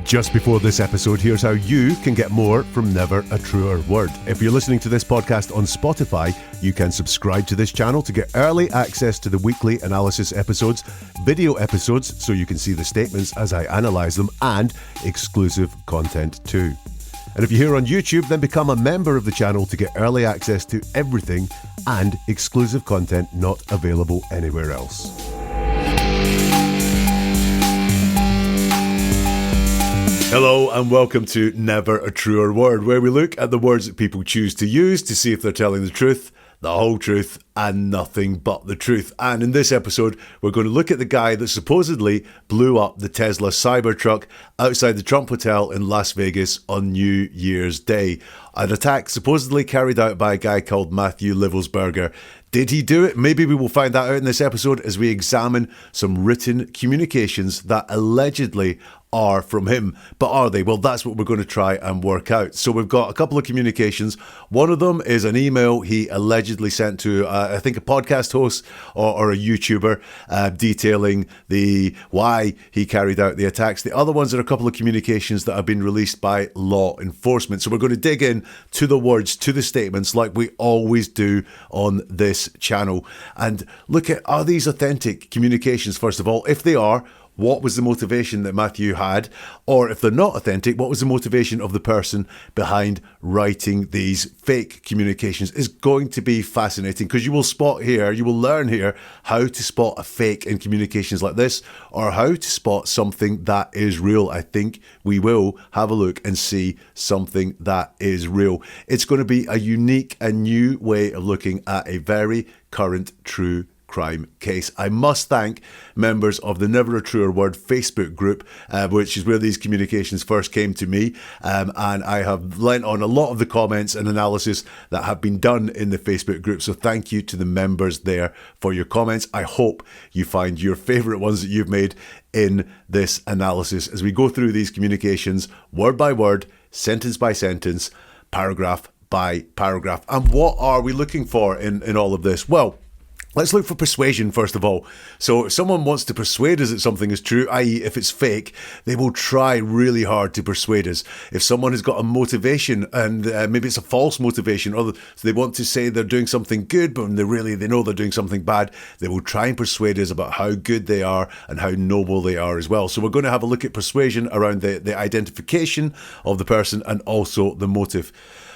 Just before this episode, here's how you can get more from Never a Truer Word. If you're listening to this podcast on Spotify, you can subscribe to this channel to get early access to the weekly analysis episodes, video episodes so you can see the statements as I analyse them, and exclusive content too. And if you're here on YouTube, then become a member of the channel to get early access to everything and exclusive content not available anywhere else. Hello and welcome to Never a Truer Word, where we look at the words that people choose to use to see if they're telling the truth, the whole truth, and nothing but the truth. And in this episode, we're going to look at the guy that supposedly blew up the Tesla Cybertruck outside the Trump Hotel in Las Vegas on New Year's Day. An attack supposedly carried out by a guy called Matthew Livelsberger. Did he do it? Maybe we will find that out in this episode as we examine some written communications that allegedly are from him. But are they? Well, that's what we're going to try and work out. So we've got a couple of communications. One of them is an email he allegedly sent to, I think, a podcast host or a YouTuber detailing why he carried out the attacks. The other ones are a couple of communications that have been released by law enforcement. So we're going to dig in to the words, to the statements, like we always do on this channel, and look at, are these authentic communications, first of all? If they are, what was the motivation that Matthew had? Or if they're not authentic, what was the motivation of the person behind writing these fake communications? Is going to be fascinating, because you will learn here how to spot a fake in communications like this, or how to spot something that is real. I think we will have a look and see something that is real. It's going to be a unique and new way of looking at a very current, true crime case. I must thank members of the Never a Truer Word Facebook group, which is where these communications first came to me, and I have lent on a lot of the comments and analysis that have been done in the Facebook group. So thank you to the members there for your comments. I hope you find your favourite ones that you've made in this analysis as we go through these communications word by word, sentence by sentence, paragraph by paragraph. And what are we looking for in all of this? Well, let's look for persuasion, first of all. So if someone wants to persuade us that something is true, i.e. if it's fake, they will try really hard to persuade us. If someone has got a motivation and maybe it's a false motivation, or so they want to say they're doing something good, but when they know they're doing something bad, they will try and persuade us about how good they are and how noble they are as well. So we're going to have a look at persuasion around the identification of the person and also the motive.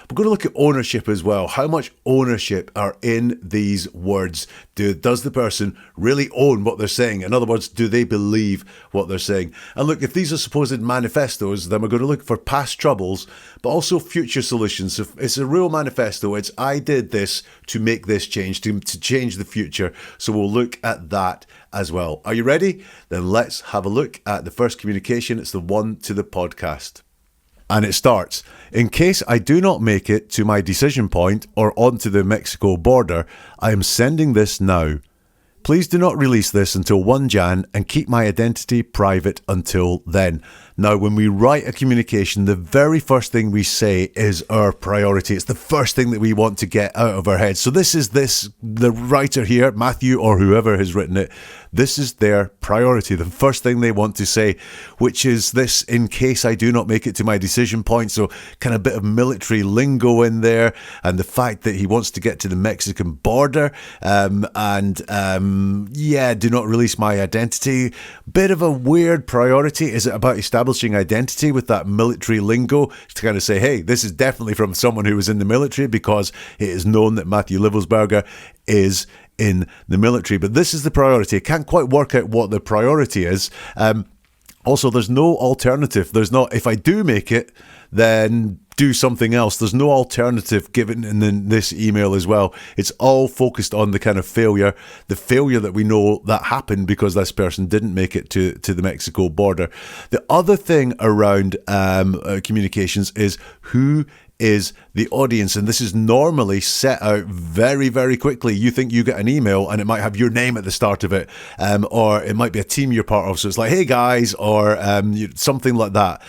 We're going to look at ownership as well. How much ownership are in these words? Does the person really own what they're saying? In other words, do they believe what they're saying? And look, if these are supposed manifestos, then we're going to look for past troubles, but also future solutions. If it's a real manifesto, it's I did this to make this change, to change the future. So we'll look at that as well. Are you ready? Then let's have a look at the first communication. It's the one to the podcast. And it starts, in case I do not make it to my decision point or onto the Mexico border, I am sending this now. Please do not release this until 1 Jan and keep my identity private until then. Now, when we write a communication, the very first thing we say is our priority. It's the first thing that we want to get out of our heads. So the writer here, Matthew or whoever has written it, this is their priority, the first thing they want to say, which is this, in case I do not make it to my decision point. So kind of a bit of military lingo in there, and the fact that he wants to get to the Mexican border, do not release my identity. Bit of a weird priority. Is it about establishing identity with that military lingo to kind of say, hey, this is definitely from someone who was in the military, because it is known that Matthew Livelsberger is in the military. But this is the priority. I can't quite work out what the priority is. Also, there's no alternative. There's not, if I do make it, then do something else. There's no alternative given in this email as well. It's all focused on the kind of failure, the failure that we know that happened because this person didn't make it to the Mexico border. The other thing around communications is who is the audience. And this is normally set out very, very quickly. You think you get an email and it might have your name at the start of it, or it might be a team you're part of. So it's like, hey guys, or something like that.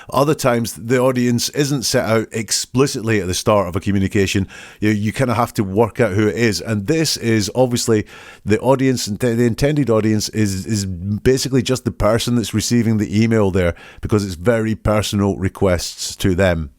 Other times the audience isn't set out explicitly at the start of a communication. You kind of have to work out who it is. And this is obviously the audience, the intended audience is basically just the person that's receiving the email there, because it's very personal requests to them.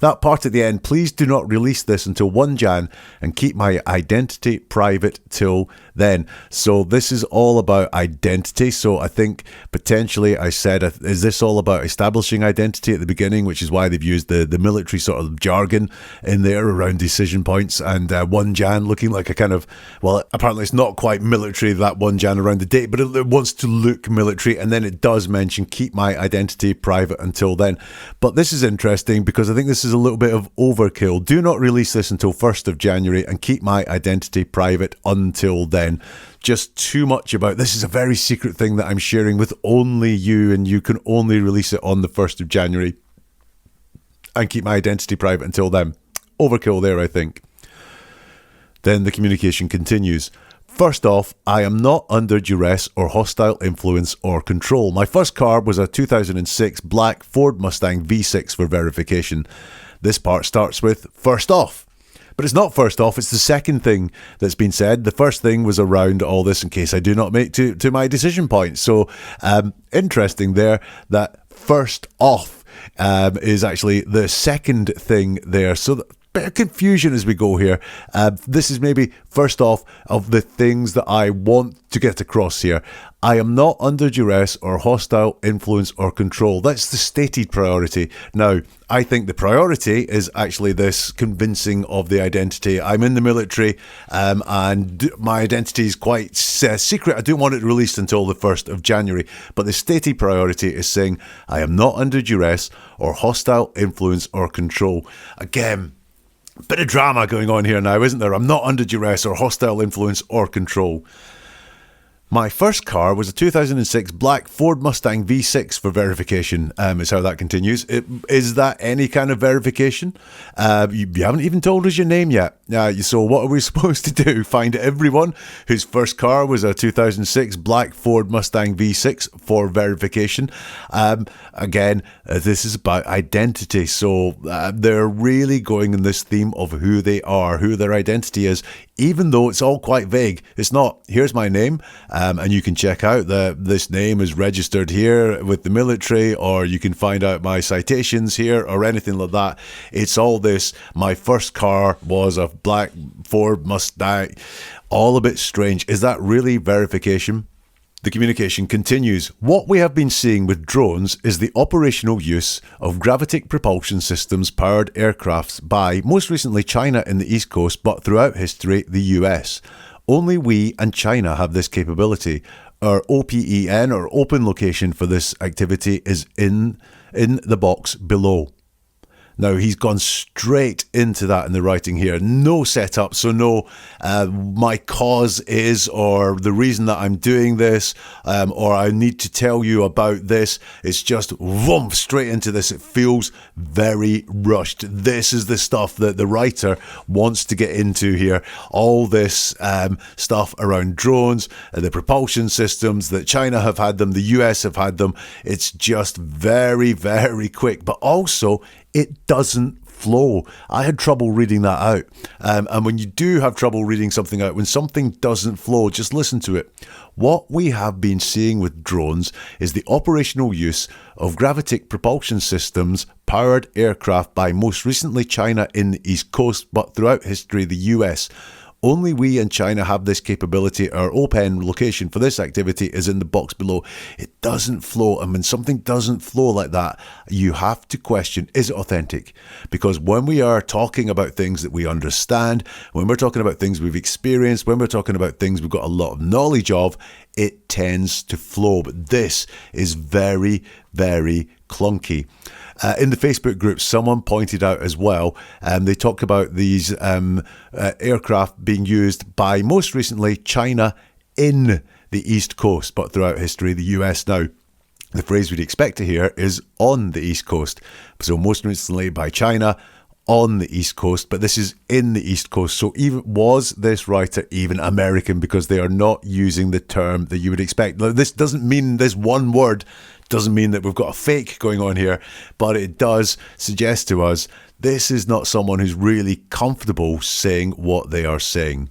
That part at the end, please do not release this until 1 Jan and keep my identity private till then. So this is all about identity. So I think potentially I said, is this all about establishing identity at the beginning, which is why they've used the military sort of jargon in there around decision points, and 1 Jan looking like a kind of, well, apparently it's not quite military, that 1 Jan around the date, but it wants to look military. And then it does mention keep my identity private until then. But this is interesting because I think this is a little bit of overkill. Do not release this until 1st of January and keep my identity private until then. Just too much about this is a very secret thing that I'm sharing with only you, and you can only release it on the 1st of January and keep my identity private until then. Overkill there, I think. Then the communication continues. First off, I am not under duress or hostile influence or control. My first car was a 2006 black Ford Mustang V6 for verification. This part starts with first off. But it's not first off, it's the second thing that's been said. The first thing was around all this in case I do not make to my decision point. So interesting there that first off is actually the second thing there. So bit of confusion as we go here. This is maybe first off of the things that I want to get across here. I am not under duress or hostile influence or control. That's the stated priority. Now, I think the priority is actually this convincing of the identity. I'm in the military and my identity is quite secret. I don't want it released until the 1st of January. But the stated priority is saying I am not under duress or hostile influence or control. Again, bit of drama going on here now, isn't there? I'm not under duress or hostile influence or control. My first car was a 2006 black Ford Mustang V6 for verification, is how that continues. Is that any kind of verification? You haven't even told us your name yet. So what are we supposed to do? Find everyone whose first car was a 2006 black Ford Mustang V6 for verification. Again, this is about identity. So they're really going in this theme of who they are, who their identity is, even though it's all quite vague. It's not, here's my name, and you can check out that this name is registered here with the military, or you can find out my citations here, or anything like that. It's all this, my first car was a black Ford Mustang. All a bit strange. Is that really verification? The communication continues. What we have been seeing with drones is the operational use of gravitic propulsion systems powered aircrafts by, most recently, China in the East Coast, but throughout history, the US. Only we and China have this capability. Our OPEN, or open location for this activity, is in the box below. Now, he's gone straight into that in the writing here. No setup, so no my cause is, or the reason that I'm doing this, or I need to tell you about this. It's just whoomp, straight into this. It feels very rushed. This is the stuff that the writer wants to get into here. All this stuff around drones, the propulsion systems, that China have had them, the US have had them. It's just very, very quick, but also it doesn't flow. I had trouble reading that out. And when you do have trouble reading something out, when something doesn't flow, just listen to it. What we have been seeing with drones is the operational use of gravitic propulsion systems powered aircraft by, most recently, China in the East Coast, but throughout history, the US. Only we and China have this capability. Our open location for this activity is in the box below. It doesn't flow. And when something doesn't flow like that, you have to question, is it authentic? Because when we are talking about things that we understand, when we're talking about things we've experienced, when we're talking about things we've got a lot of knowledge of, it tends to flow. But this is very, very clunky. In the Facebook group, someone pointed out as well, they talk about these aircraft being used by, most recently, China in the East Coast, but throughout history, the US now. The phrase we'd expect to hear is on the East Coast. So most recently by China, on the East Coast, but this is in the East Coast. So even was this writer even American, because they are not using the term that you would expect. Now, this doesn't mean, this one word doesn't mean that we've got a fake going on here, but it does suggest to us this is not someone who's really comfortable saying what they are saying.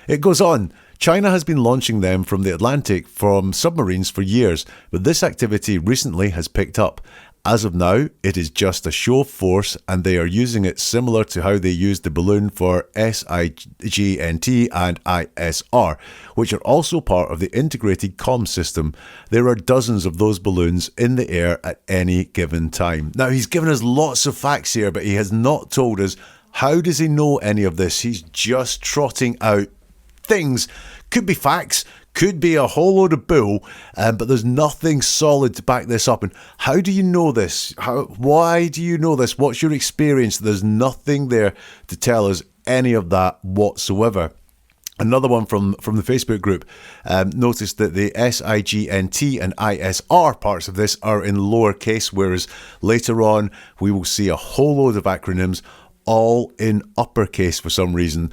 It goes on. China has been launching them from the Atlantic from submarines for years, but this activity recently has picked up. As of now, it is just a show of force, and they are using it similar to how they used the balloon for SIGNT and ISR, which are also part of the integrated comm system. There are dozens of those balloons in the air at any given time. Now, he's given us lots of facts here, but he has not told us how does he know any of this. He's just trotting out things. Could be facts, could be a whole load of bull, but there's nothing solid to back this up. And how do you know this? Why do you know this? What's your experience? There's nothing there to tell us any of that whatsoever. Another one from the Facebook group noticed that the SIGNT and ISR parts of this are in lowercase, whereas later on we will see a whole load of acronyms all in uppercase for some reason.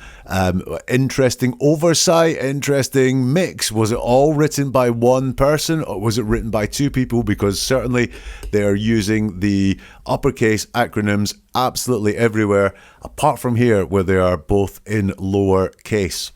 Interesting oversight, interesting mix. Was it all written by one person, or was it written by two people? Because certainly they are using the uppercase acronyms absolutely everywhere, apart from here where they are both in lowercase.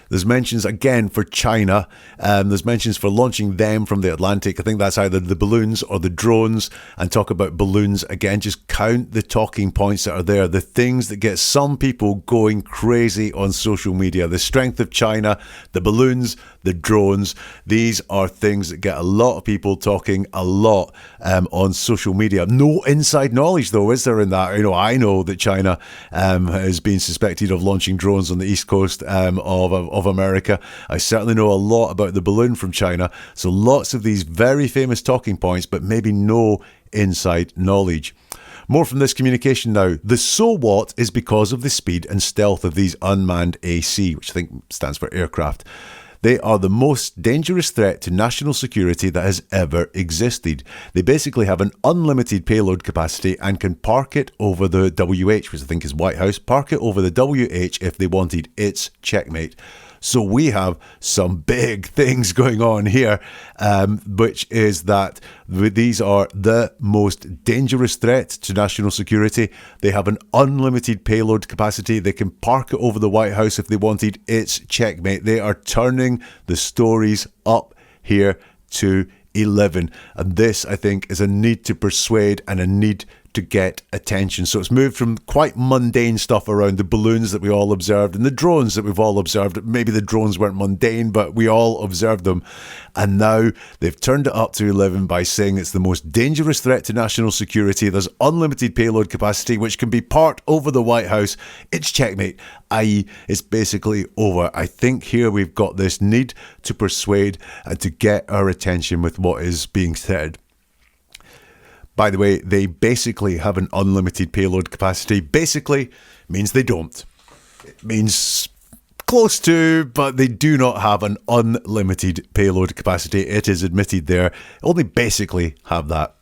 There's mentions again for China. There's mentions for launching them from the Atlantic. I think that's either the balloons or the drones. And talk about balloons again. Just count the talking points that are there. The things that get some people going crazy on social media. The strength of China, the balloons, the drones. These are things that get a lot of people talking a lot on social media. No inside knowledge though, is there in that? You know, I know that China has been suspected of launching drones on the east coast of America. I certainly know a lot about the balloon from China. So lots of these very famous talking points, but maybe no inside knowledge. More from this communication now. The so what is because of the speed and stealth of these unmanned AC, which I think stands for aircraft. They are the most dangerous threat to national security that has ever existed. They basically have an unlimited payload capacity and can park it over the WH, which I think is White House, park it over the WH if they wanted. It's checkmate. So we have some big things going on here, which is that these are the most dangerous threat to national security. They have an unlimited payload capacity. They can park it over the White House if they wanted. It's checkmate. They are turning the stories up here to 11. And this, I think, is a need to persuade and a need to get attention. So it's moved from quite mundane stuff around the balloons that we all observed and the drones that we've all observed. Maybe the drones weren't mundane, but we all observed them. And now they've turned it up to 11 by saying it's the most dangerous threat to national security. There's unlimited payload capacity, which can be parked over the White House. It's checkmate, i.e. it's basically over. I think here we've got this need to persuade and to get our attention with what is being said. By the way, they basically have an unlimited payload capacity. Basically means they don't. It means close to, but they do not have an unlimited payload capacity. It is admitted there. Only basically have that.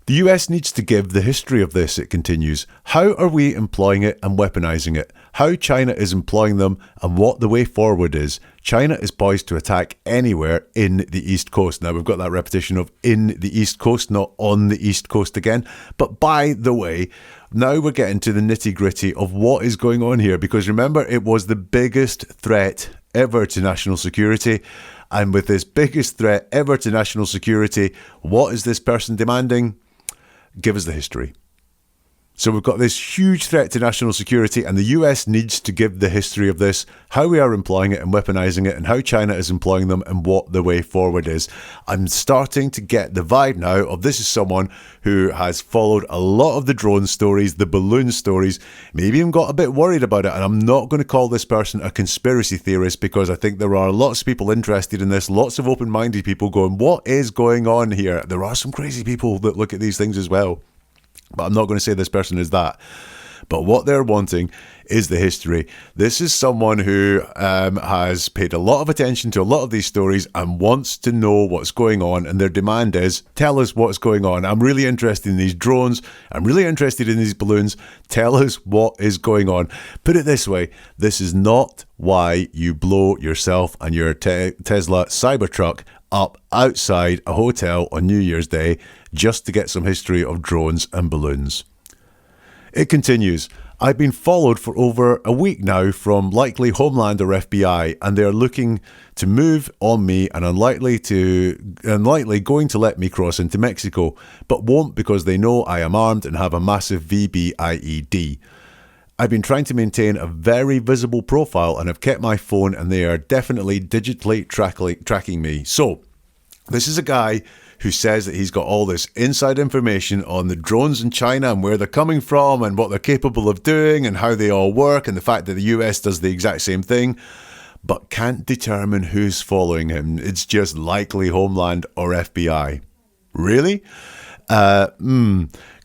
The US needs to give the history of this, it continues. How are we employing it and weaponizing it? How China is employing them and what the way forward is. China is poised to attack anywhere in the East Coast. Now, we've got that repetition of in the East Coast, not on the East Coast again. But by the way, now we're getting to the nitty-gritty of what is going on here. Because remember, it was the biggest threat ever to national security. And with this biggest threat ever to national security, what is this person demanding? Give us the history. So we've got this huge threat to national security, and the US needs to give the history of this, how we are employing it and weaponizing it, and how China is employing them and what the way forward is. I'm starting to get the vibe now of this is someone who has followed a lot of the drone stories, the balloon stories, maybe even got a bit worried about it. And I'm not going to call this person a conspiracy theorist, because I think there are lots of people interested in this, lots of open-minded people going, what is going on here? There are some crazy people that look at these things as well. But I'm not going to say this person is that. But what they're wanting is the history. This is someone who has paid a lot of attention to a lot of these stories and wants to know what's going on. And their demand is, tell us what's going on. I'm really interested in these drones. I'm really interested in these balloons. Tell us what is going on. Put it this way. This is not why you blow yourself and your Tesla Cybertruck up outside a hotel on New Year's Day just to get some history of drones and balloons. It continues. I've been followed for over a week now from likely Homeland or FBI, and they're looking to move on me and unlikely going to let me cross into Mexico, but won't because they know I am armed and have a massive VBIED. I've been trying to maintain a very visible profile and have kept my phone, and they are definitely digitally tracking me. So, this is a guy who says that he's got all this inside information on the drones in China and where they're coming from and what they're capable of doing and how they all work and the fact that the US does the exact same thing, but can't determine who's following him. It's just likely Homeland or FBI. Really?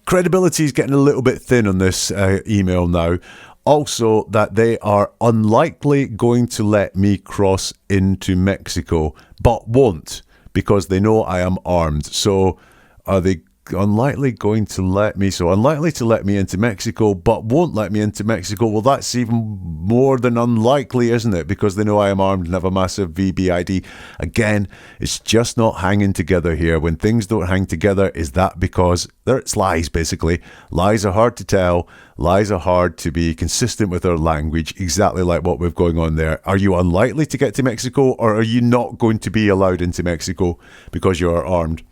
Credibility is getting a little bit thin on this email now. Also, that they are unlikely going to let me cross into Mexico, but won't, because they know I am armed. So are they unlikely going to let me? So unlikely to let me into Mexico, but won't let me into Mexico. Well, that's even more than unlikely, isn't it? Because they know I am armed and have a massive VBID. Again, it's just not hanging together here. When things don't hang together, is that because it's lies, basically? Lies are hard to tell. Lies are hard to be consistent with our language, exactly like what we've going on there. Are you unlikely to get to Mexico, or are you not going to be allowed into Mexico because you are armed?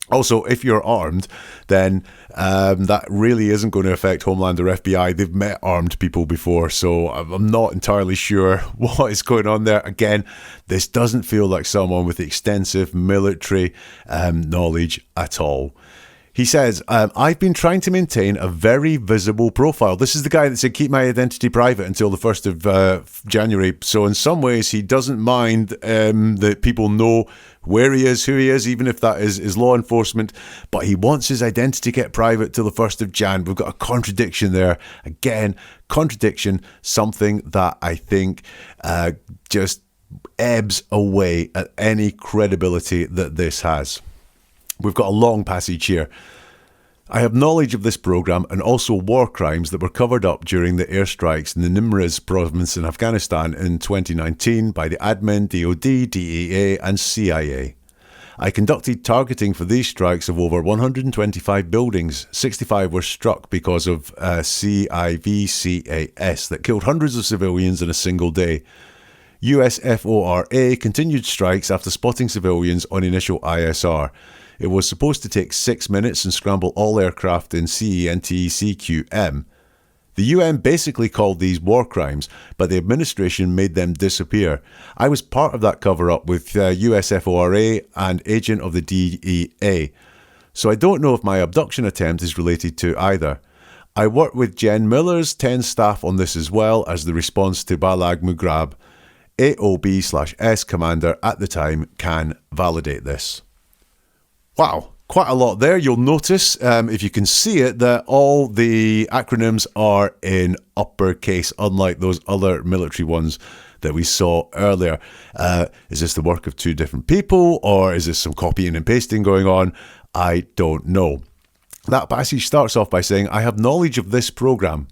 Also, if you're armed, then that really isn't going to affect Homeland or FBI. They've met armed people before, so I'm not entirely sure what is going on there. Again, this doesn't feel like someone with extensive military knowledge at all. He says, I've been trying to maintain a very visible profile. This is the guy that said, keep my identity private until the 1st of January. So in some ways, he doesn't mind that people know where he is, who he is, even if that is law enforcement. But he wants his identity kept private till the 1st of Jan. We've got a contradiction there. Again, contradiction, something that I think just ebbs away at any credibility that this has. We've got a long passage here. I have knowledge of this program and also war crimes that were covered up during the airstrikes in the Nimruz province in Afghanistan in 2019 by the admin, DOD, DEA and CIA. I conducted targeting for these strikes of over 125 buildings. 65 were struck because of CIVCAS that killed hundreds of civilians in a single day. USFORA continued strikes after spotting civilians on initial ISR. It was supposed to take 6 minutes and scramble all aircraft in CENTCQM. The UN basically called these war crimes, but the administration made them disappear. I was part of that cover-up with USFORA and agent of the DEA, so I don't know if my abduction attempt is related to either. I worked with Jen Miller's 10 staff on this as well as the response to Balag Mugrab. AOB/S commander at the time can validate this. Wow, quite a lot there. You'll notice, if you can see it, that all the acronyms are in uppercase, unlike those other military ones that we saw earlier. Is this the work of two different people, or is this some copying and pasting going on? I don't know. That passage starts off by saying, I have knowledge of this program.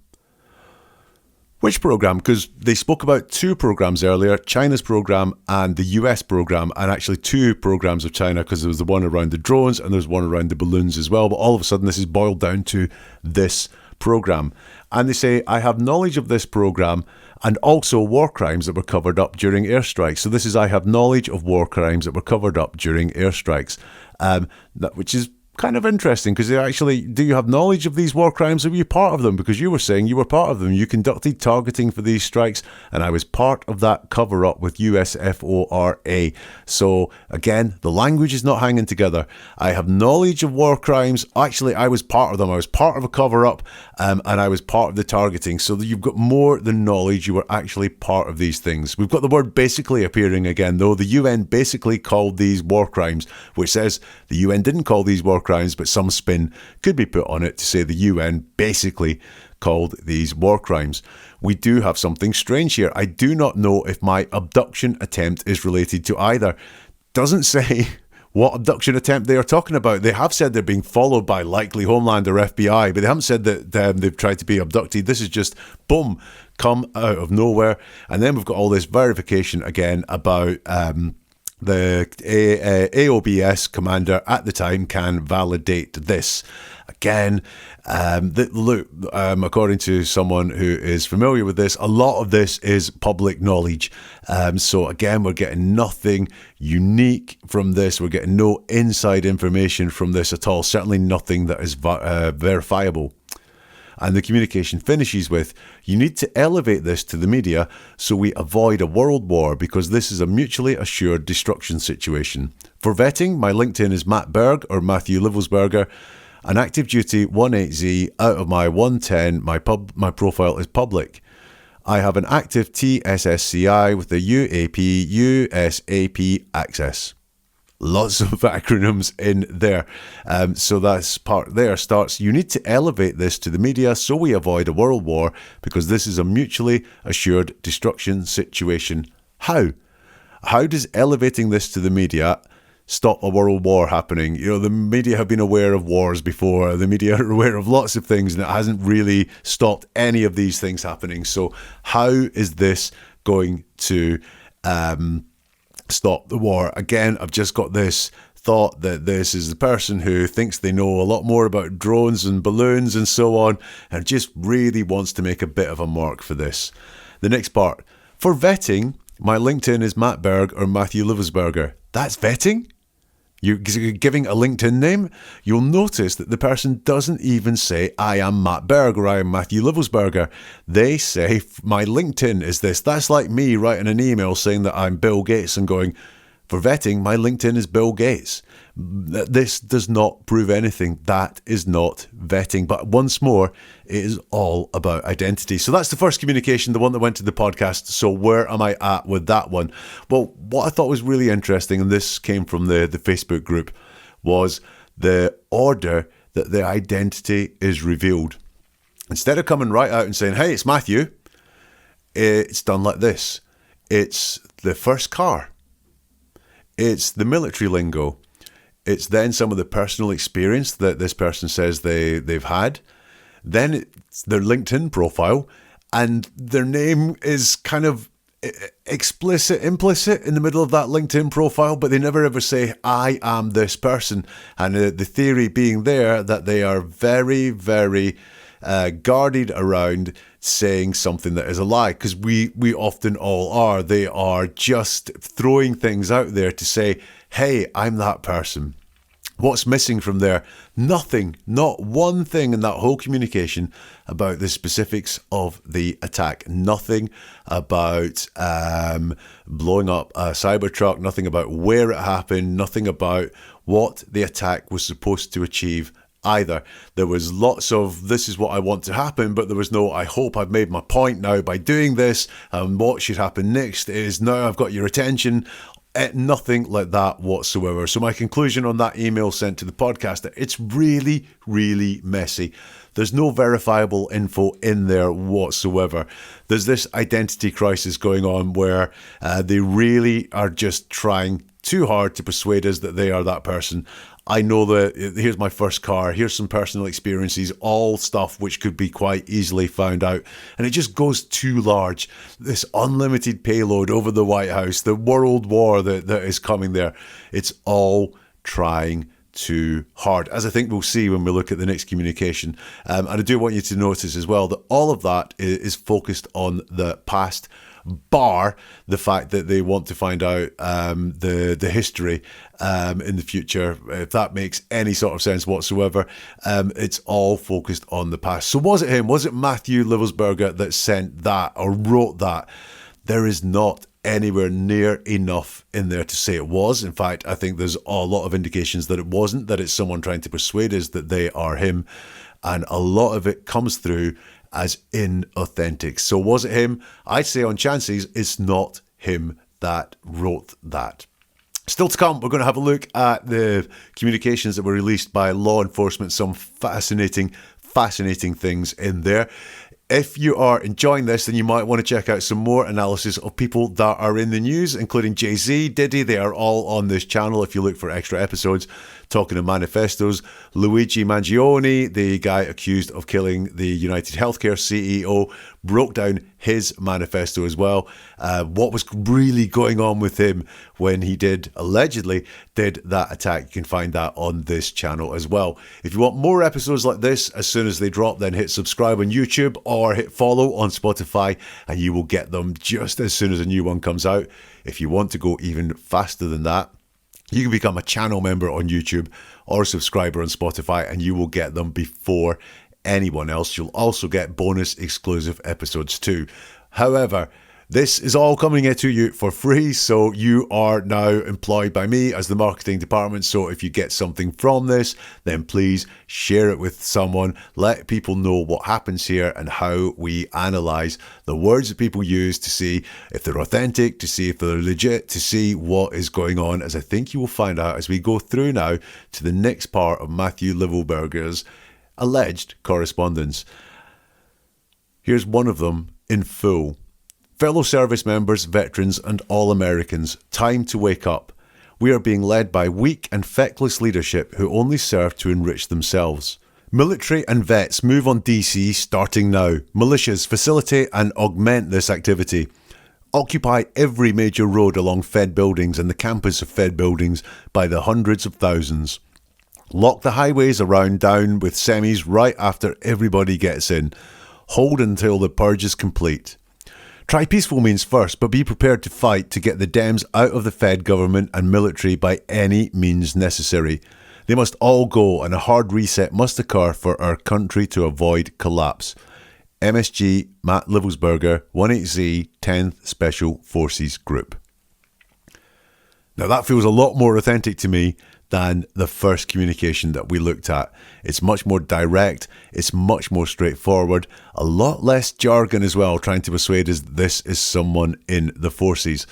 Which program? Because they spoke about two programs earlier, China's program and the US program, and actually two programs of China, because there was the one around the drones and there's one around the balloons as well. But all of a sudden, this is boiled down to this program. And they say, I have knowledge of this program and also war crimes that were covered up during airstrikes. So this is, I have knowledge of war crimes that were covered up during airstrikes, which is kind of interesting, because actually, do you have knowledge of these war crimes? Are you part of them? Because you were saying you were part of them. You conducted targeting for these strikes, and I was part of that cover-up with USFORA. So again, the language is not hanging together. I have knowledge of war crimes. Actually, I was part of them. I was part of a cover-up, and I was part of the targeting. So you've got more than knowledge. You were actually part of these things. We've got the word basically appearing again, though. The UN basically called these war crimes, which says the UN didn't call these war crimes, but some spin could be put on it to say the UN basically called these war crimes. We do have something strange here. I do not know if my abduction attempt is related to either. Doesn't say what abduction attempt they are talking about. They have said they're being followed by likely Homeland or FBI, but they haven't said that they've tried to be abducted. This is just, boom, come out of nowhere. And then we've got all this verification again about the AOBS commander at the time can validate this. Again, according to someone who is familiar with this, a lot of this is public knowledge. So again, we're getting nothing unique from this. We're getting no inside information from this at all. Certainly nothing that is verifiable. And the communication finishes with, you need to elevate this to the media so we avoid a world war because this is a mutually assured destruction situation. For vetting, my LinkedIn is Matt Berg or Matthew Livelsberger. An active duty 18Z out of my 110, my profile is public. I have an active TSSCI with the USAP access. Lots of acronyms in there. So that's part there starts, you need to elevate this to the media so we avoid a world war because this is a mutually assured destruction situation. How? How does elevating this to the media stop a world war happening? You know, the media have been aware of wars before. The media are aware of lots of things and it hasn't really stopped any of these things happening. So how is this going to stop the war? Again, I've just got this thought that this is the person who thinks they know a lot more about drones and balloons and so on and just really wants to make a bit of a mark for this. The next part. For vetting, my LinkedIn is Matt Berg or Matthew Livelsberger. That's vetting? You're giving a LinkedIn name? You'll notice that the person doesn't even say, I am Matt Berg or I am Matthew Livelsberger. They say, my LinkedIn is this. That's like me writing an email saying that I'm Bill Gates and going, for vetting, my LinkedIn is Bill Gates. This does not prove anything. That is not vetting. But once more, it is all about identity. So that's the first communication, the one that went to the podcast. So where am I at with that one? Well, what I thought was really interesting, and this came from the Facebook group, was the order that the identity is revealed. Instead of coming right out and saying, hey, it's Matthew, it's done like this. It's the first car. It's the military lingo. It's then some of the personal experience that this person says they've had. Then it's their LinkedIn profile, and their name is kind of implicit in the middle of that LinkedIn profile, but they never ever say, I am this person. And the theory being there that they are very, very guarded around saying something that is a lie, because we often all are. They are just throwing things out there to say, hey, I'm that person. What's missing from there? Nothing, not one thing in that whole communication about the specifics of the attack. Nothing about blowing up a Cybertruck, nothing about where it happened, nothing about what the attack was supposed to achieve either. There was lots of, this is what I want to happen, but there was no, I hope I've made my point now by doing this, and what should happen next is, now I've got your attention. Nothing like that whatsoever. So my conclusion on that email sent to the podcast, that it's really, really messy. There's no verifiable info in there whatsoever. There's this identity crisis going on where they really are just trying too hard to persuade us that they are that person. I know that here's my first car, here's some personal experiences, all stuff which could be quite easily found out. And it just goes too large. This unlimited payload over the White House, the world war that is coming there, it's all trying too hard, as I think we'll see when we look at the next communication. And I do want you to notice as well that all of that is focused on the past, bar the fact that they want to find out the history in the future. If that makes any sort of sense whatsoever, it's all focused on the past. So was it him? Was it Matthew Livelsberger that sent that or wrote that? There is not anywhere near enough in there to say it was. In fact, I think there's a lot of indications that it wasn't, that it's someone trying to persuade us that they are him, and a lot of it comes through as inauthentic. So was it him? I'd say on chances it's not him that wrote that. Still to come, we're going to have a look at the communications that were released by law enforcement, some fascinating fascinating things in there. If you are enjoying this, then you might want to check out some more analysis of people that are in the news, including Jay-Z, Diddy. They are all on this channel if you look for extra episodes talking of manifestos. Luigi Mangione, the guy accused of killing the United Healthcare CEO, broke down his manifesto as well. What was really going on with him when he allegedly did that attack. You can find that on this channel as well. If you want more episodes like this, as soon as they drop, then hit subscribe on YouTube or hit follow on Spotify, and you will get them just as soon as a new one comes out. If you want to go even faster than that, you can become a channel member on YouTube or a subscriber on Spotify, and you will get them before anyone else. You'll also get bonus exclusive episodes too. However, this is all coming to you for free, so you are now employed by me as the marketing department. So if you get something from this, then please share it with someone. Let people know what happens here and how we analyze the words that people use to see if they're authentic, to see if they're legit, to see what is going on, as I think you will find out as we go through now to the next part of Matthew Livelsberger's alleged correspondence. Here's one of them in full. Fellow service members, veterans, and all Americans, time to wake up. We are being led by weak and feckless leadership who only serve to enrich themselves. Military and vets move on DC starting now. Militias facilitate and augment this activity. Occupy every major road along Fed buildings and the campus of Fed buildings by the hundreds of thousands. Lock the highways around down with semis right after everybody gets in. Hold until the purge is complete. Try peaceful means first, but be prepared to fight to get the Dems out of the Fed government and military by any means necessary. They must all go, and a hard reset must occur for our country to avoid collapse. MSG Matt Livelsberger, 18Z, 10th Special Forces Group. Now that feels a lot more authentic to me than the first communication that we looked at. It's much more direct, it's much more straightforward, a lot less jargon as well, trying to persuade us this is someone in the forces.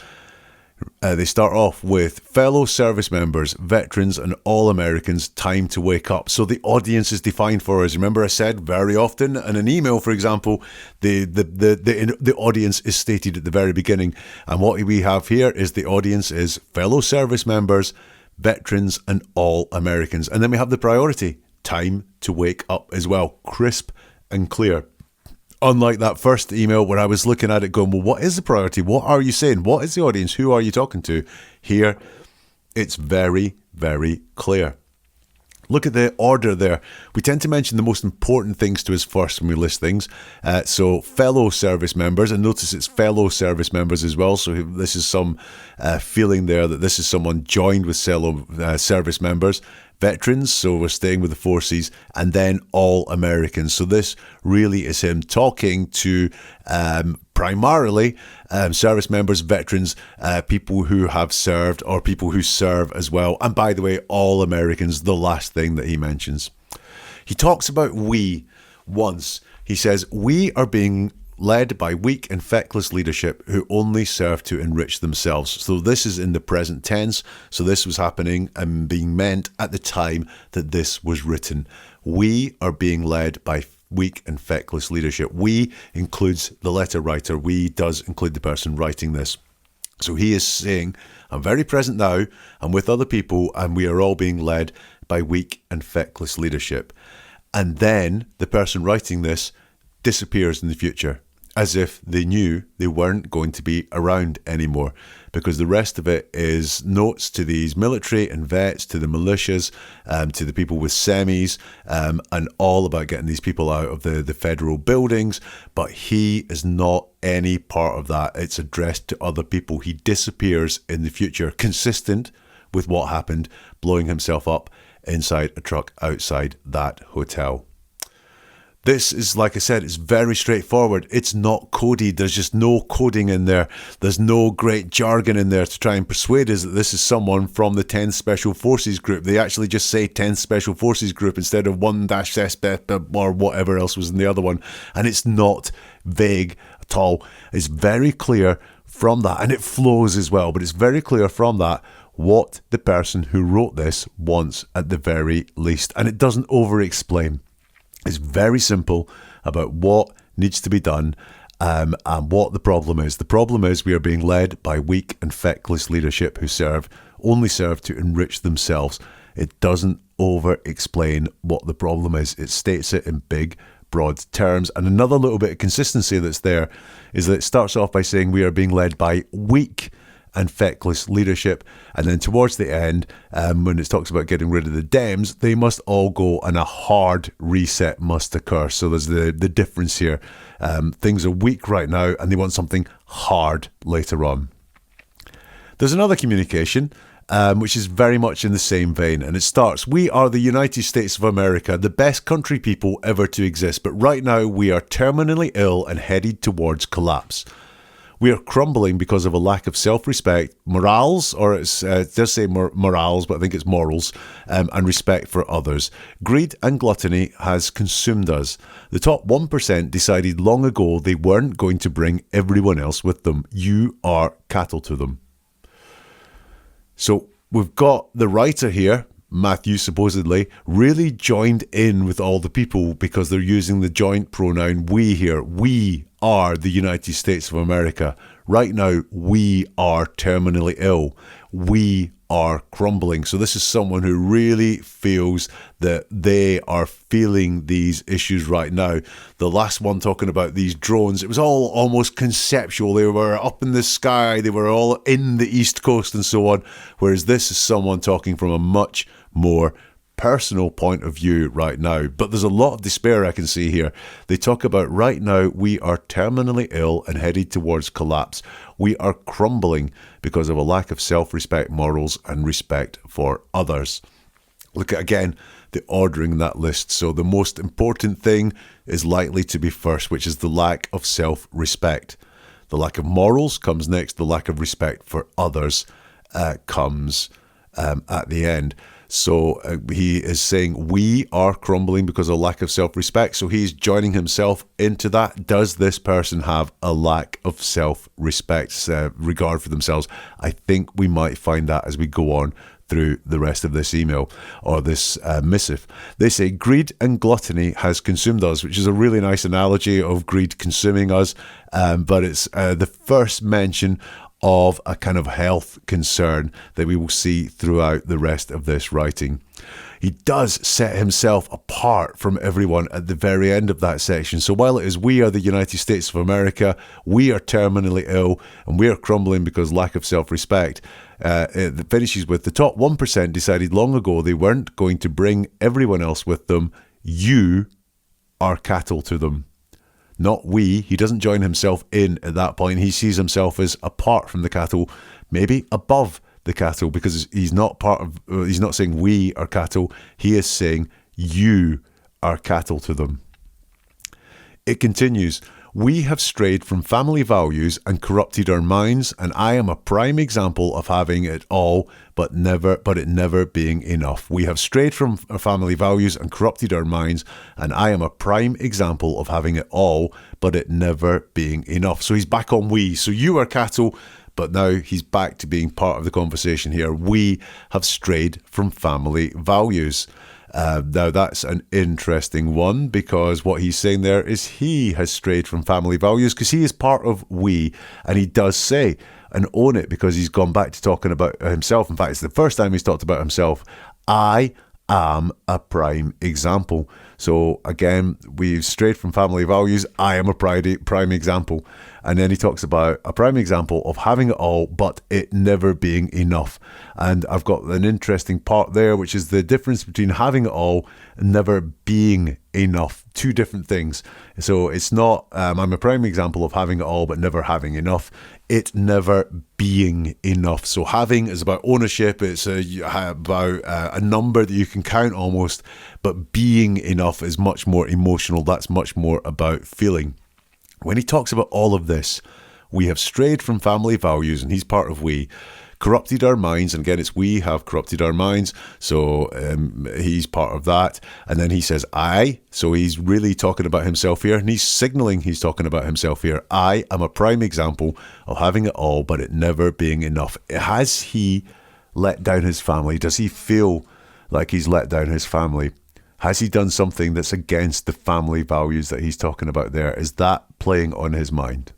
They start off with fellow service members, veterans, and all Americans, time to wake up. So the audience is defined for us. Remember I said very often in an email, for example, the audience is stated at the very beginning. And what we have here is the audience is fellow service members, veterans, and all Americans. And then we have the priority, time to wake up as well, crisp and clear. Unlike that first email where I was looking at it going, well, what is the priority? What are you saying? What is the audience? Who are you talking to? Here, it's very, very clear. Look at the order there. We tend to mention the most important things to us first when we list things. So fellow service members, and notice it's fellow service members as well. So this is some feeling there that this is someone joined with fellow service members. Veterans, so we're staying with the forces, and then all Americans. So this really is him talking to primarily service members, veterans, people who have served or people who serve as well. And by the way, all Americans, the last thing that he mentions. He talks about we once. He says, we are being led by weak and feckless leadership who only serve to enrich themselves. So this is in the present tense. So this was happening and being meant at the time that this was written. We are being led by weak and feckless leadership. We includes the letter writer. We does include the person writing this. So he is saying, I'm very present now. I'm with other people, and we are all being led by weak and feckless leadership. And then the person writing this disappears in the future, as if they knew they weren't going to be around anymore, because the rest of it is notes to these military and vets, to the militias, to the people with semis, and all about getting these people out of the federal buildings. But he is not any part of that. It's addressed to other people. He disappears in the future, consistent with what happened, blowing himself up inside a truck outside that hotel. This is, like I said, it's very straightforward. It's not coded. There's just no coding in there. There's no great jargon in there to try and persuade us that this is someone from the 10th Special Forces Group. They actually just say 10th Special Forces Group instead of 1-SB or whatever else was in the other one. And it's not vague at all. It's very clear from that, and it flows as well, but it's very clear from that what the person who wrote this wants at the very least. And it doesn't over-explain. It's very simple about what needs to be done and what the problem is. The problem is we are being led by weak and feckless leadership who only serve to enrich themselves. It doesn't over-explain what the problem is. It states it in big, broad terms. And another little bit of consistency that's there is that it starts off by saying we are being led by weak and feckless leadership. And then towards the end, when it talks about getting rid of the Dems, they must all go and a hard reset must occur. So there's the difference here. Things are weak right now and they want something hard later on. There's another communication which is very much in the same vein. And it starts, we are the United States of America, the best country people ever to exist. But right now we are terminally ill and headed towards collapse. We are crumbling because of a lack of self-respect, morals, or it does say morals, but I think it's morals, and respect for others. Greed and gluttony has consumed us. The top 1% decided long ago they weren't going to bring everyone else with them. You are cattle to them. So we've got the writer here, Matthew supposedly, really joined in with all the people because they're using the joint pronoun we here. We are the United States of America. Right now, we are terminally ill. We are crumbling. So this is someone who really feels that they are feeling these issues right now. The last one talking about these drones, it was all almost conceptual. They were up in the sky. They were all in the East Coast and so on. Whereas this is someone talking from a much more personal point of view right now. But there's a lot of despair I can see here. They talk about right now we are terminally ill and headed towards collapse. We are crumbling because of a lack of self-respect, morals, and respect for others. Look at, again, the ordering in that list. So the most important thing is likely to be first, which is the lack of self-respect. The lack of morals comes next. The lack of respect for others comes at the end. So he is saying we are crumbling because of lack of self-respect. So he's joining himself into that. Does this person have a lack of self-respect, regard for themselves? I think we might find that as we go on through the rest of this email or this missive. They say greed and gluttony has consumed us, which is a really nice analogy of greed consuming us. But it's the first mention of a kind of health concern that we will see throughout the rest of this writing. He does set himself apart from everyone at the very end of that section. So while it is we are the United States of America, we are terminally ill, and we are crumbling because lack of self-respect, it finishes with the top 1% decided long ago they weren't going to bring everyone else with them. You are cattle to them. Not we. He doesn't join himself in at that point. He sees himself as apart from the cattle, maybe above the cattle, because he's not he's not saying we are cattle. He is saying you are cattle to them. It continues. We have strayed from family values and corrupted our minds, and I am a prime example of having it all, but it never being enough. We have strayed from our family values and corrupted our minds, and I am a prime example of having it all, but it never being enough. So he's back on we. So you are cattle, but now he's back to being part of the conversation here. We have strayed from family values. Now that's an interesting one, because what he's saying there is he has strayed from family values because he is part of we, and he does say and own it because he's gone back to talking about himself. In fact, it's the first time he's talked about himself. I am a prime example. So again, we've strayed from family values. I am a prime example. And then he talks about a prime example of having it all, but it never being enough. And I've got an interesting part there, which is the difference between having it all and never being enough. Two different things. So it's not, I'm a prime example of having it all, but never having enough. It never being enough. So having is about ownership. It's about a number that you can count almost, but being enough is much more emotional. That's much more about feeling. When he talks about all of this, we have strayed from family values, and he's part of we, corrupted our minds, and again it's we have corrupted our minds, so he's part of that. And then he says I, so he's really talking about himself here, and he's signaling he's talking about himself here. I am a prime example of having it all, but it never being enough. Has he let down his family? Does he feel like he's let down his family? Has he done something that's against the family values that he's talking about there? Is that playing on his mind?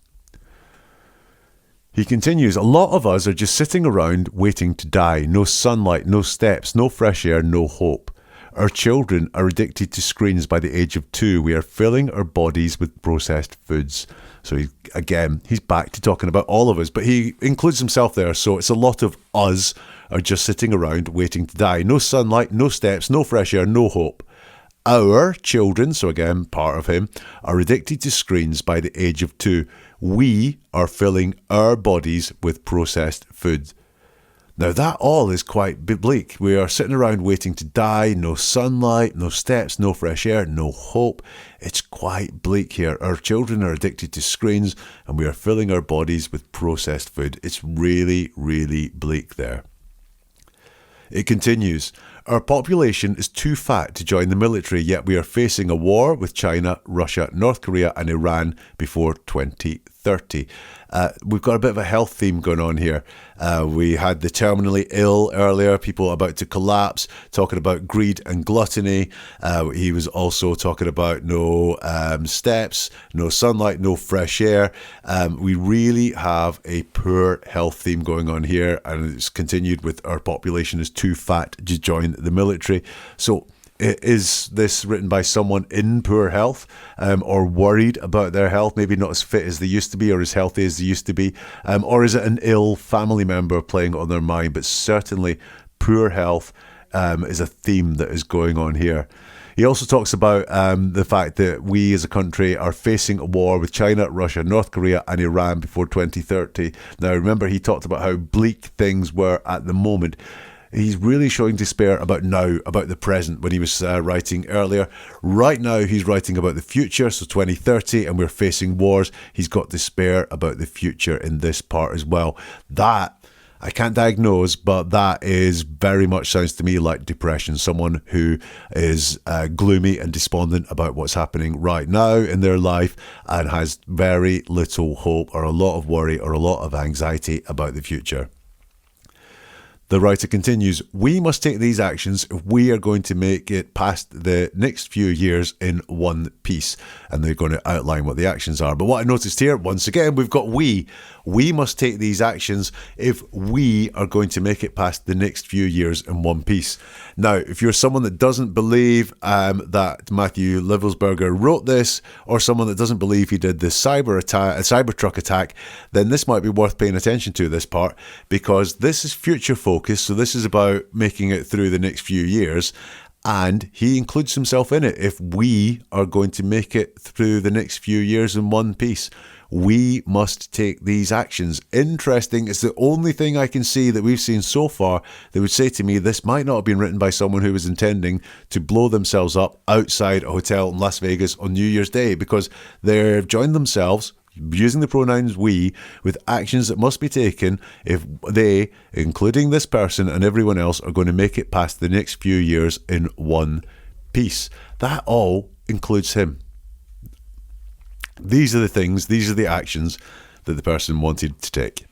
He continues, a lot of us are just sitting around waiting to die. No sunlight, no steps, no fresh air, no hope. Our children are addicted to screens by the age of 2. We are filling our bodies with processed foods. So he's back to talking about all of us, but he includes himself there. So it's a lot of us are just sitting around waiting to die. No sunlight, no steps, no fresh air, no hope. Our children, so again, part of him, are addicted to screens by the age of 2. We are filling our bodies with processed food. Now that all is quite bleak. We are sitting around waiting to die, no sunlight, no steps, no fresh air, no hope. It's quite bleak here. Our children are addicted to screens and we are filling our bodies with processed food. It's really, really bleak there. It continues, our population is too fat to join the military, yet we are facing a war with China, Russia, North Korea and Iran before 2030. We've got a bit of a health theme going on here. We had the terminally ill earlier, people about to collapse, talking about greed and gluttony. He was also talking about no steps, no sunlight, no fresh air. We really have a poor health theme going on here, and it's continued with our population is too fat to join the military. So is this written by someone in poor health or worried about their health, maybe not as fit as they used to be or as healthy as they used to be? Or is it an ill family member playing on their mind? But certainly poor health is a theme that is going on here. He also talks about the fact that we as a country are facing a war with China, Russia, North Korea and Iran before 2030. Now, remember, he talked about how bleak things were at the moment. He's really showing despair about now, about the present, when he was writing earlier. Right now, he's writing about the future, so 2030, and we're facing wars. He's got despair about the future in this part as well. That, I can't diagnose, but that is very much sounds to me like depression. Someone who is gloomy and despondent about what's happening right now in their life and has very little hope or a lot of worry or a lot of anxiety about the future. The writer continues, we must take these actions if we are going to make it past the next few years in one piece. And they're going to outline what the actions are. But what I noticed here, once again, we've got we. We must take these actions if we are going to make it past the next few years in one piece. Now, if you're someone that doesn't believe that Matthew Livelsberger wrote this, or someone that doesn't believe he did the Cybertruck attack, then this might be worth paying attention to, this part, because this is future focused. So this is about making it through the next few years. And he includes himself in it. If we are going to make it through the next few years in one piece, we must take these actions. Interesting. It's the only thing I can see that we've seen so far that would say to me this might not have been written by someone who was intending to blow themselves up outside a hotel in Las Vegas on New Year's Day, because they've joined themselves, using the pronouns we, with actions that must be taken if they, including this person and everyone else, are going to make it past the next few years in one piece. That all includes him. These are the things, these are the actions that the person wanted to take.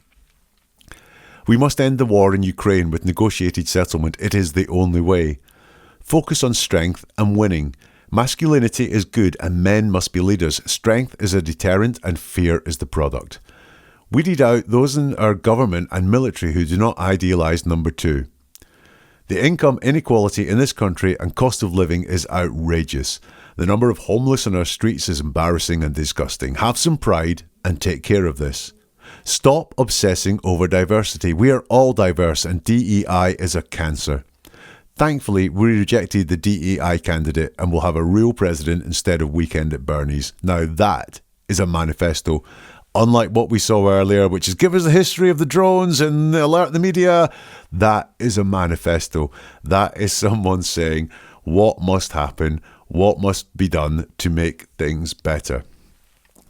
We must end the war in Ukraine with negotiated settlement. It is the only way. Focus on strength and winning. Masculinity is good and men must be leaders. Strength is a deterrent and fear is the product. Weeded out those in our government and military who do not idealise number 2. The income inequality in this country and cost of living is outrageous. The number of homeless on our streets is embarrassing and disgusting. Have some pride and take care of this. Stop obsessing over diversity. We are all diverse and DEI is a cancer. Thankfully, we rejected the DEI candidate and will have a real president instead of Weekend at Bernie's. Now that is a manifesto. Unlike what we saw earlier, which is give us a history of the drones and alert the media, that is a manifesto. That is someone saying what must happen, what must be done to make things better.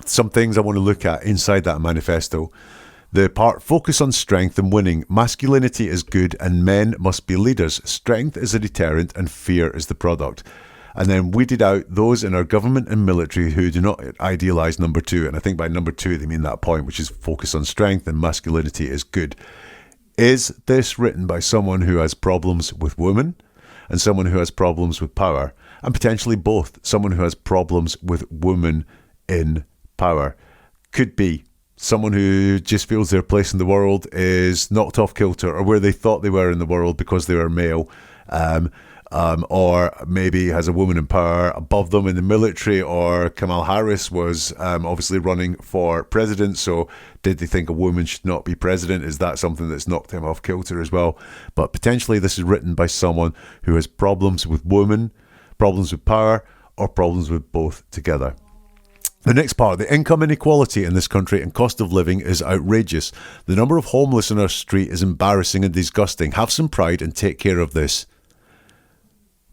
Some things I want to look at inside that manifesto. The part, focus on strength and winning. Masculinity is good and men must be leaders. Strength is a deterrent and fear is the product. And then weeded out those in our government and military who do not idealise number 2. And I think by number 2 they mean that point, which is focus on strength and masculinity is good. Is this written by someone who has problems with women? and someone who has problems with power, and potentially both, someone who has problems with women in power. Could be someone who just feels their place in the world is knocked off kilter, or where they thought they were in the world because they were male, or maybe has a woman in power above them in the military, or Kamala Harris was obviously running for president, so did they think a woman should not be president? Is that something that's knocked him off kilter as well? But potentially this is written by someone who has problems with women, problems with power, or problems with both together. The next part, the income inequality in this country and cost of living is outrageous. The number of homeless on our street is embarrassing and disgusting. Have some pride and take care of this.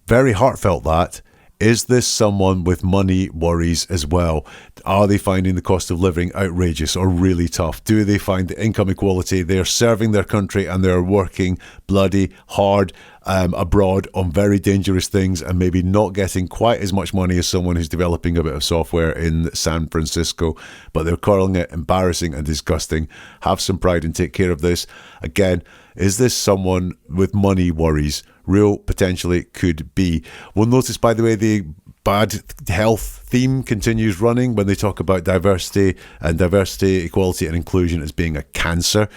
Very heartfelt that. Is this someone with money worries as well? Are they finding the cost of living outrageous or really tough? Do they find the income equality? They're serving their country and they're working bloody hard abroad on very dangerous things and maybe not getting quite as much money as someone who's developing a bit of software in San Francisco, but they're calling it embarrassing and disgusting. Have some pride and take care of this. Again, is this someone with money worries? Real potentially could be. We'll notice, by the way, the bad health theme continues running when they talk about diversity, equality and inclusion as being a cancer.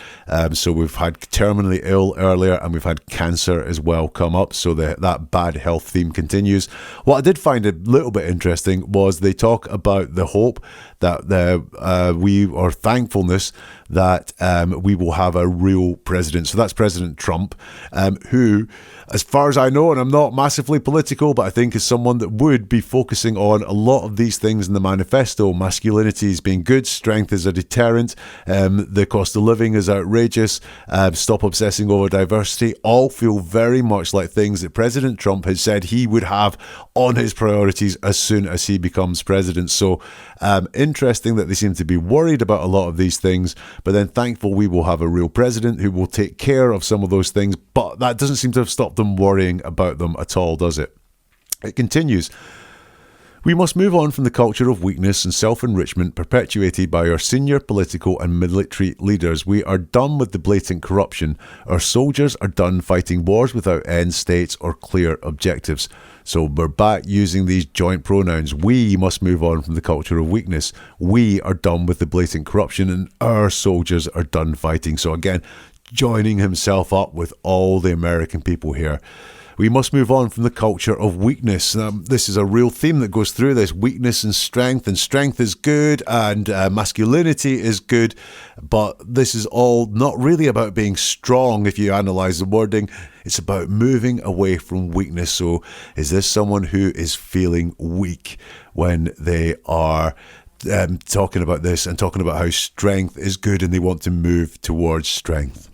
So we've had terminally ill earlier and we've had cancer as well come up. So that bad health theme continues. What I did find a little bit interesting was they talk about the hope that or thankfulness that we will have a real president. So that's President Trump, who, as far as I know, and I'm not massively political, but I think is someone that would be focusing on a lot of these things in the manifesto. Masculinity is being good, strength is a deterrent, the cost of living is outrageous, stop obsessing over diversity, all feel very much like things that President Trump has said he would have on his priorities as soon as he becomes president. So interesting that they seem to be worried about a lot of these things, but then thankful we will have a real president who will take care of some of those things, but that doesn't seem to have stopped them worrying about them at all, does it? It continues. We must move on from the culture of weakness and self-enrichment perpetuated by our senior political and military leaders. We are done with the blatant corruption. Our soldiers are done fighting wars without end states or clear objectives. So we're back using these joint pronouns. We must move on from the culture of weakness. We are done with the blatant corruption and our soldiers are done fighting. So again, joining himself up with all the American people here. We must move on from the culture of weakness. This is a real theme that goes through this. Weakness and strength is good, and masculinity is good, but this is all not really about being strong if you analyse the wording. It's about moving away from weakness. So is this someone who is feeling weak when they are talking about this and talking about how strength is good and they want to move towards strength?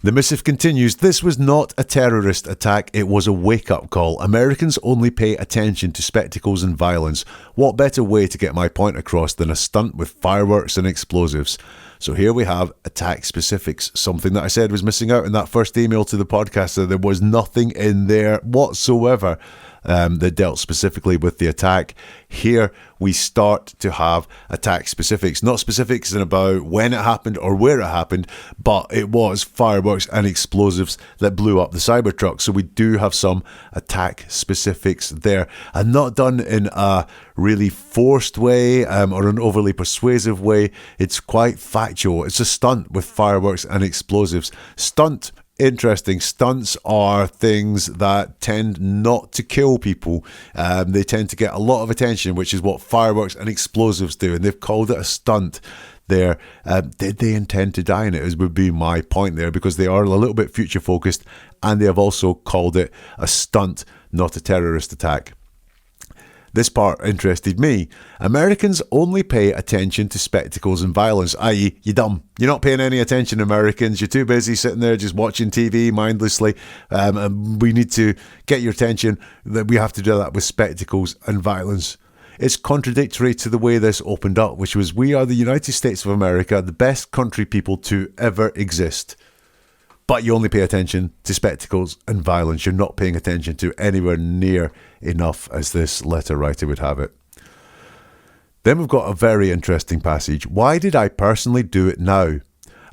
The missive continues, this was not a terrorist attack, it was a wake-up call. Americans only pay attention to spectacles and violence. What better way to get my point across than a stunt with fireworks and explosives? So here we have attack specifics, something that I said was missing out in that first email to the podcast. So there was nothing in there whatsoever that dealt specifically with the attack. Here we start to have attack specifics, not specifics in about when it happened or where it happened, but it was fireworks and explosives that blew up the Cybertruck. So we do have some attack specifics there, and not done in a really forced way or an overly persuasive way. It's quite factual. It's a stunt with fireworks and explosives. Stunt. Interesting. Stunts are things that tend not to kill people. They tend to get a lot of attention, which is what fireworks and explosives do. And they've called it a stunt there. Did they intend to die in it? Would be my point there, because they are a little bit future focused, and they have also called it a stunt, not a terrorist attack. This part interested me. Americans only pay attention to spectacles and violence, i.e. you're dumb. You're not paying any attention, Americans. You're too busy sitting there just watching TV mindlessly. And we need to get your attention. That we have to do that with spectacles and violence. It's contradictory to the way this opened up, which was, we are the United States of America, the best country people to ever exist. But you only pay attention to spectacles and violence. You're not paying attention to anywhere near enough, as this letter writer would have it. Then we've got a very interesting passage. Why did I personally do it now?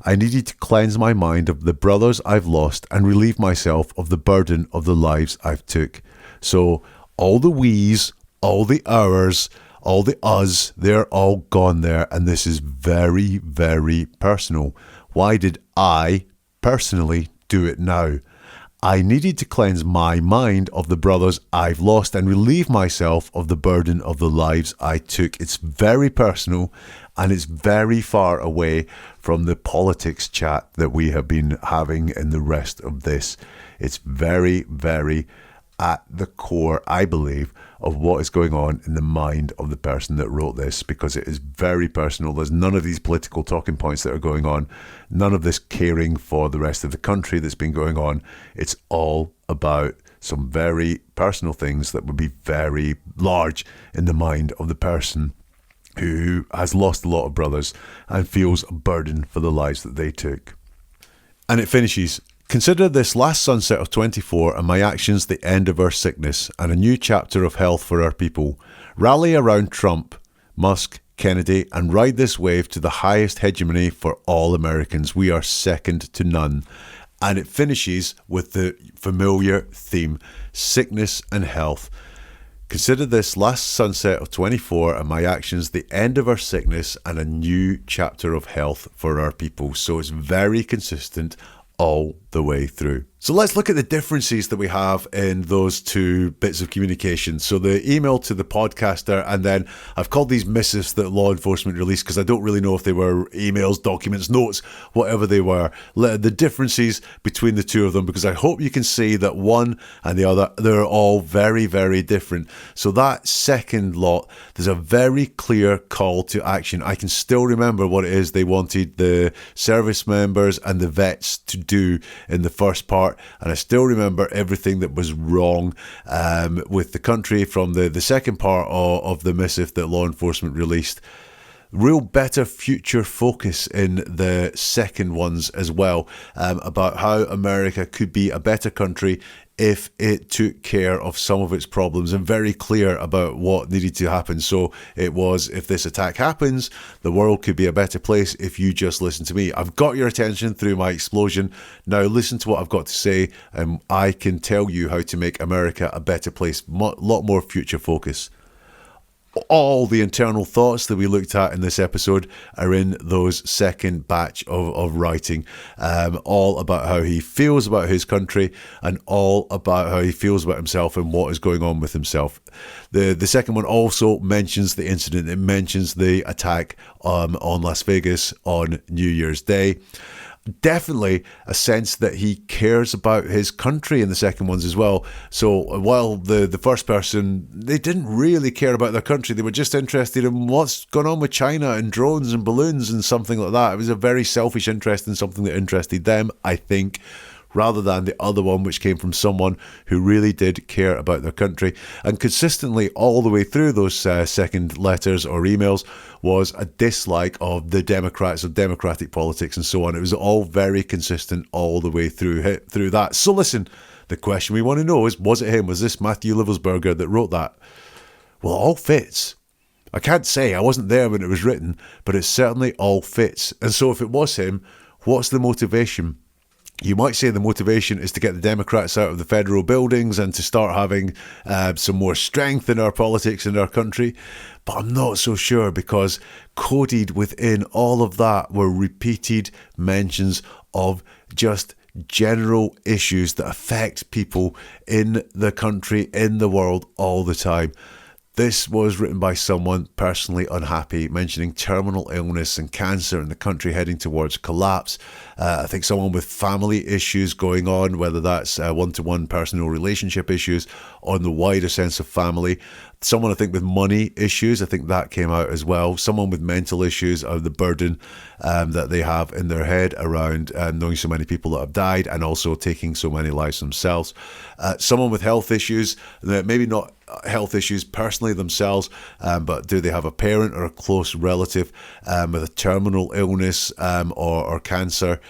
I needed to cleanse my mind of the brothers I've lost and relieve myself of the burden of the lives I've took. So all the we's, all the ours, all the us, they're all gone there. And this is very, very personal. Why did I personally do it now? I needed to cleanse my mind of the brothers I've lost and relieve myself of the burden of the lives I took. It's very personal, and it's very far away from the politics chat that we have been having in the rest of this. It's very, very at the core, I believe, of what is going on in the mind of the person that wrote this, because it is very personal. There's none of these political talking points that are going on, none of this caring for the rest of the country that's been going on. It's all about some very personal things that would be very large in the mind of the person who has lost a lot of brothers and feels a burden for the lives that they took. And it finishes: consider this last sunset of 24 and my actions the end of our sickness and a new chapter of health for our people. Rally around Trump, Musk, Kennedy, and ride this wave to the highest hegemony for all Americans. We are second to none. And it finishes with the familiar theme: sickness and health. Consider this last sunset of 24 and my actions the end of our sickness and a new chapter of health for our people. So it's very consistent all the way through. So let's look at the differences that we have in those two bits of communication. So the email to the podcaster, and then I've called these missives that law enforcement released because I don't really know if they were emails, documents, notes, whatever they were. The differences between the two of them, because I hope you can see that one and the other, they're all very, very different. So that second lot, there's a very clear call to action. I can still remember what it is they wanted the service members and the vets to do in the first part. And I still remember everything that was wrong with the country from the second part of the missive that law enforcement released. Real better future focus in the second ones as well, about how America could be a better country if it took care of some of its problems, and very clear about what needed to happen. So it was, if this attack happens, the world could be a better place if you just listen to me. I've got your attention through my explosion. Now listen to what I've got to say, and I can tell you how to make America a better place. Lot more future focus. All the internal thoughts that we looked at in this episode are in those second batch of writing, all about how he feels about his country and all about how he feels about himself and what is going on with himself. The second one also mentions the incident. It mentions the attack on Las Vegas on New Year's Day. Definitely a sense that he cares about his country in the second ones as well. So while the first person, they didn't really care about their country, they were just interested in what's going on with China and drones and balloons and something like that. It was a very selfish interest in something that interested them, I think, rather than the other one, which came from someone who really did care about their country. And consistently all the way through those second letters or emails was a dislike of the Democrats, of democratic politics and so on. It was all very consistent all the way through that. So listen, the question we want to know is, was it him? Was this Matthew Livelsberger that wrote that? Well, it all fits. I can't say, I wasn't there when it was written, but it certainly all fits. And so if it was him, what's the motivation? You might say the motivation is to get the Democrats out of the federal buildings and to start having some more strength in our politics in our country. But I'm not so sure, because coded within all of that were repeated mentions of just general issues that affect people in the country, in the world all the time. This was written by someone personally unhappy, mentioning terminal illness and cancer in the country heading towards collapse. I think someone with family issues going on, whether that's one-to-one personal relationship issues on the wider sense of family. Someone, I think, with money issues, I think that came out as well. Someone with mental issues, the burden that they have in their head around knowing so many people that have died and also taking so many lives themselves. Someone with health issues, maybe not health issues personally themselves, but do they have a parent or a close relative with a terminal illness or cancer,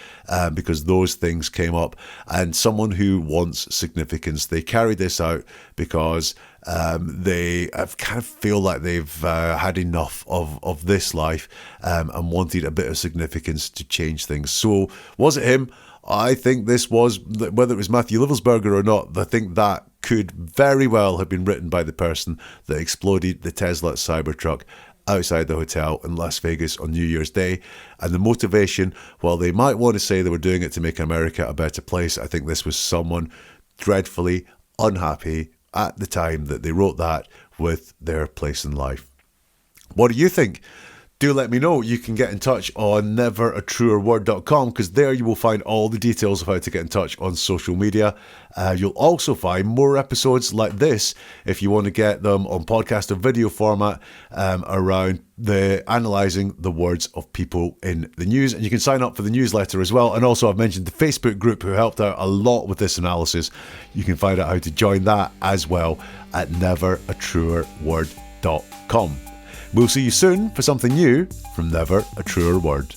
because those things came up. And someone who wants significance. They carried this out because They kind of feel like they've had enough of this life and wanted a bit of significance to change things. So was it him? I think this was, whether it was Matthew Livelsberger or not, I think that could very well have been written by the person that exploded the Tesla Cybertruck outside the hotel in Las Vegas on New Year's Day. And the motivation, while they might want to say they were doing it to make America a better place, I think this was someone dreadfully unhappy at the time that they wrote that with their place in life. What do you think? Do let me know. You can get in touch on neveratruerword.com, because there you will find all the details of how to get in touch on social media. You'll also find more episodes like this if you want to get them on podcast or video format around the analysing the words of people in the news. And you can sign up for the newsletter as well. And also I've mentioned the Facebook group who helped out a lot with this analysis. You can find out how to join that as well at neveratruerword.com. We'll see you soon for something new from Never a Truer Word.